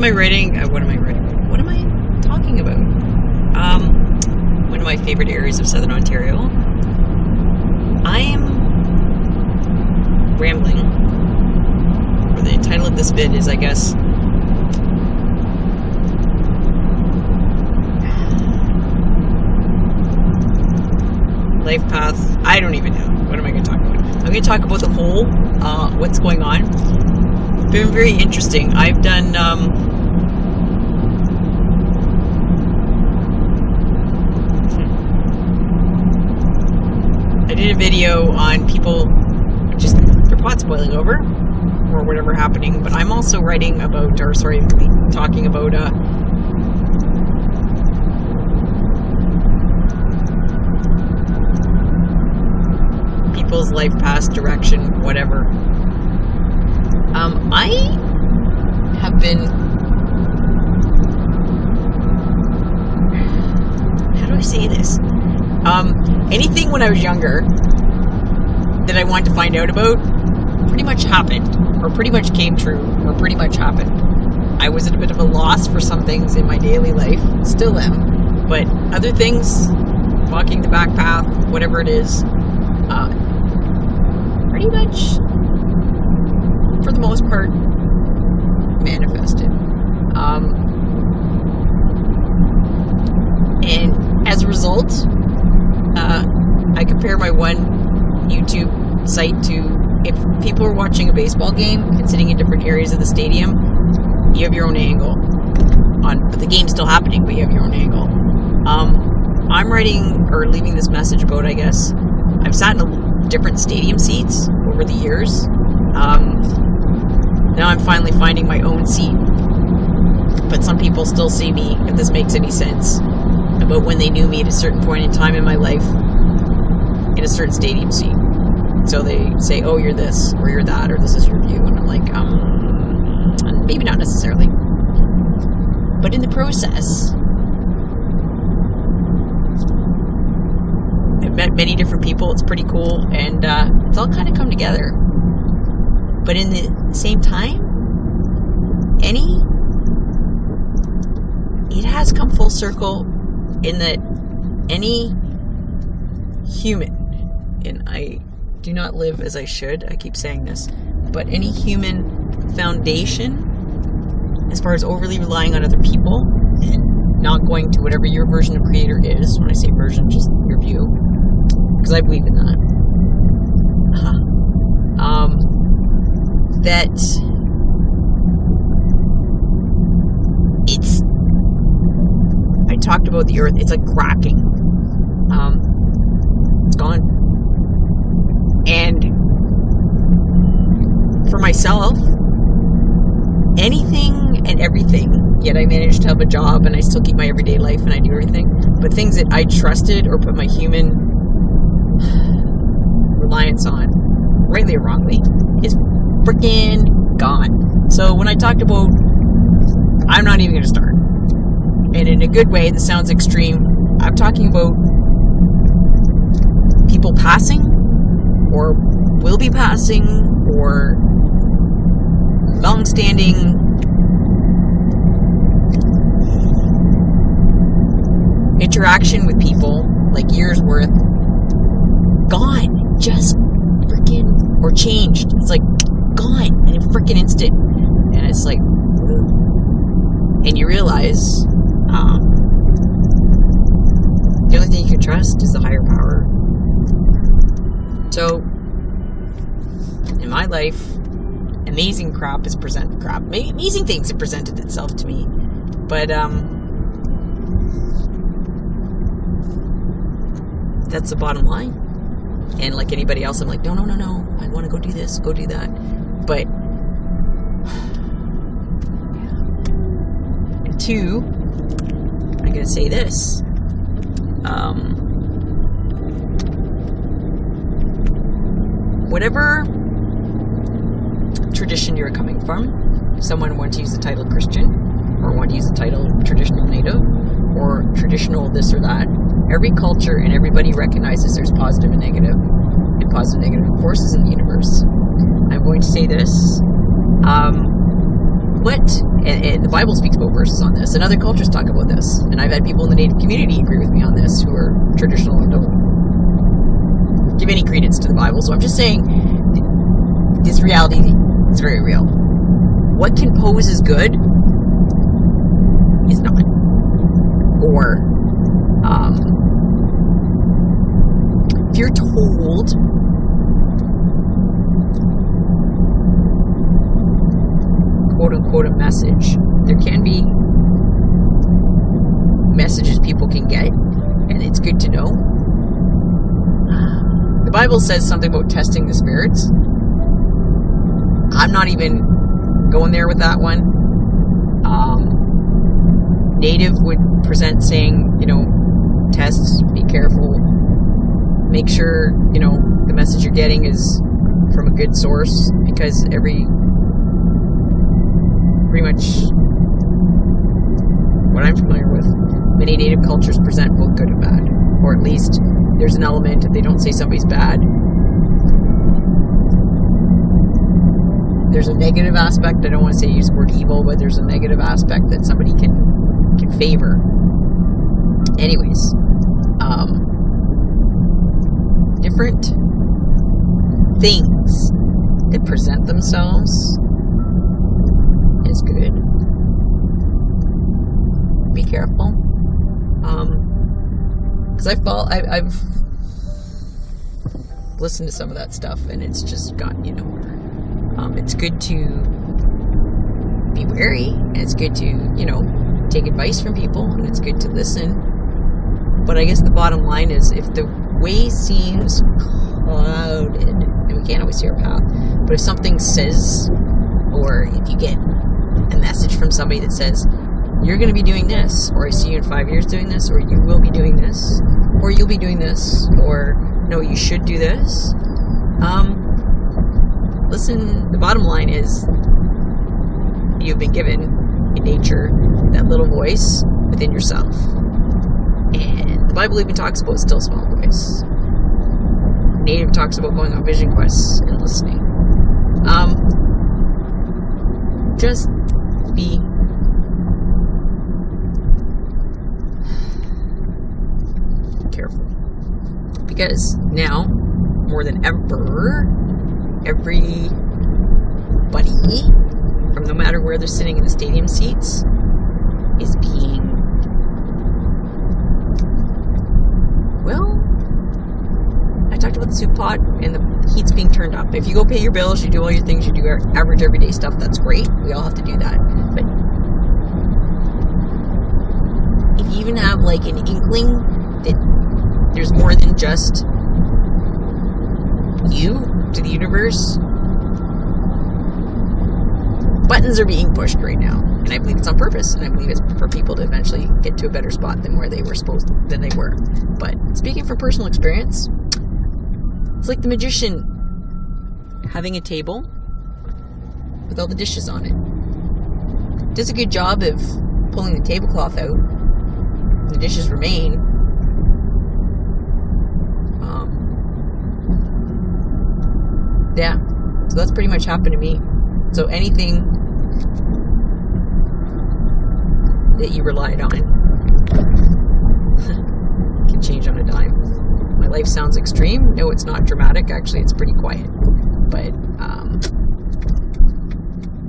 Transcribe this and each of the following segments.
am I writing? What am I writing? What am I talking about? One of my favorite areas of Southern Ontario. I am rambling. Or the title of this vid is, I guess, Life Path. I don't even know. What am I going to talk about? I'm going to talk about the whole, what's going on. It's been very interesting. I've done, I did a video on people just their pots boiling over or whatever happening, but I'm also writing about, talking about people's life past direction, whatever. I have been, how do I say this? Anything when I was younger that I wanted to find out about pretty much happened, or pretty much came true, or pretty much happened. I was at a bit of a loss for some things in my daily life, still am, but other things, walking the back path, whatever it is, pretty much, for the most part, manifested. And as a result, I compare my one YouTube site to, if people are watching a baseball game and sitting in different areas of the stadium, you have your own angle. But the game's still happening, but you have your own angle. I'm writing, or leaving this message about, I guess, I've sat in different stadium seats over the years. Now I'm finally finding my own seat. But some people still see me, if this makes any sense, about when they knew me at a certain point in time in my life in a certain stadium seat. So they say, oh, you're this, or you're that, or this is your view. And I'm like, maybe not necessarily. But in the process, I've met many different people. It's pretty cool. And it's all kind of come together. But in the same time, it has come full circle in that any human, and I do not live as I should, I keep saying this, but any human foundation, as far as overly relying on other people and not going to whatever your version of creator is, when I say version, just your view, because I believe in that, that it's, I talked about the earth, it's like cracking. It's gone. And for myself, anything and everything, yet I managed to have a job and I still keep my everyday life and I do everything, but things that I trusted or put my human reliance on, rightly or wrongly, is freaking gone. So when I talked about, I'm not even going to start. And in a good way, this sounds extreme. I'm talking about people passing, or will be passing, or long-standing interaction with people, like years worth, gone, just freaking, or changed. It's like gone in a freaking instant. And it's like, and you realize the only thing you can trust is the higher power. So in my life, amazing amazing things have presented itself to me, but that's the bottom line. And like anybody else, I'm like, no, I want to go do this, go do that. But and two, I'm gonna say this, whatever tradition you're coming from, if someone wants to use the title Christian, or want to use the title traditional Native, or traditional this or that, every culture and everybody recognizes there's positive and negative positive and negative forces in the universe. I'm going to say this, and the Bible speaks about verses on this, and other cultures talk about this, and I've had people in the Native community agree with me on this who are traditional and don't give any credence to the Bible. So I'm just saying, this reality is very real. What can pose as good is not. Or, if you're told quote-unquote a message, there can be messages people can get, and it's good to know. The Bible says something about testing the spirits. I'm not even going there with that one. Native would present saying, tests, be careful, make sure, the message you're getting is from a good source, because pretty much what I'm familiar with, many Native cultures present both good and bad, or at least there's an element that they don't say somebody's bad. There's a negative aspect. I don't want to say use the word evil, but there's a negative aspect that somebody can favor. Anyways, different things that present themselves as good. Be careful, because I've listened to some of that stuff, and it's just gotten you nowhere. It's good to be wary, and it's good to, take advice from people, and it's good to listen. But I guess the bottom line is, if the way seems clouded, and we can't always see our path, but if something says, or if you get a message from somebody that says, you're going to be doing this, or I see you in 5 years doing this, or you will be doing this, or you'll be doing this, or no, you should do this, listen, the bottom line is, you've been given in nature that little voice within yourself. And the Bible even talks about still small voice. Native talks about going on vision quests and listening. Just be careful. Because now, more than ever, everybody, from no matter where they're sitting in the stadium seats, is being, I talked about the soup pot, and the heat's being turned up. If you go pay your bills, you do all your things, you do average everyday stuff, that's great. We all have to do that. But if you even have like an inkling that there's more than just you to the universe, buttons are being pushed right now, and I believe it's on purpose, and I believe it's for people to eventually get to a better spot than where they were than they were. But speaking from personal experience, it's like the magician having a table with all the dishes on it. Does a good job of pulling the tablecloth out, and the dishes remain. Yeah, so that's pretty much happened to me. So anything that you relied on can change on a dime. My life sounds extreme. No, it's not dramatic. Actually, it's pretty quiet. But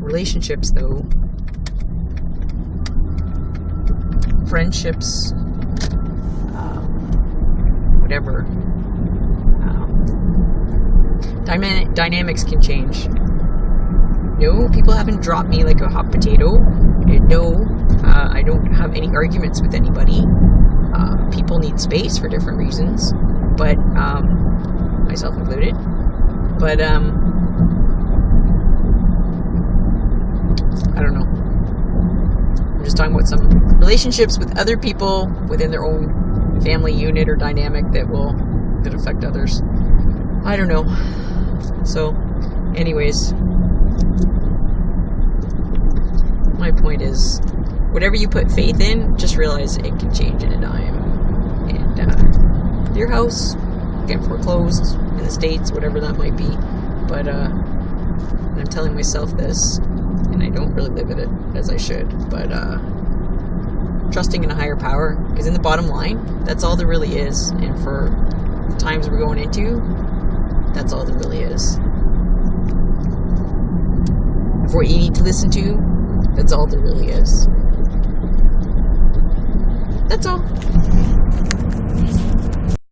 relationships, though, friendships, whatever, dynamics can change. No, people haven't dropped me like a hot potato. No, I don't have any arguments with anybody. People need space for different reasons, but myself included. But I don't know. I'm just talking about some relationships with other people within their own family unit or dynamic that affect others. I don't know. So, anyways, my point is, whatever you put faith in, just realize it can change in a dime. And your house, get foreclosed in the States, whatever that might be. But I'm telling myself this, and and I don't really live in it as I should. But trusting in a higher power, because in the bottom line, that's all there really is. And for the times we're going into, that's all there really is. For what you need to listen to, that's all there really is. That's all.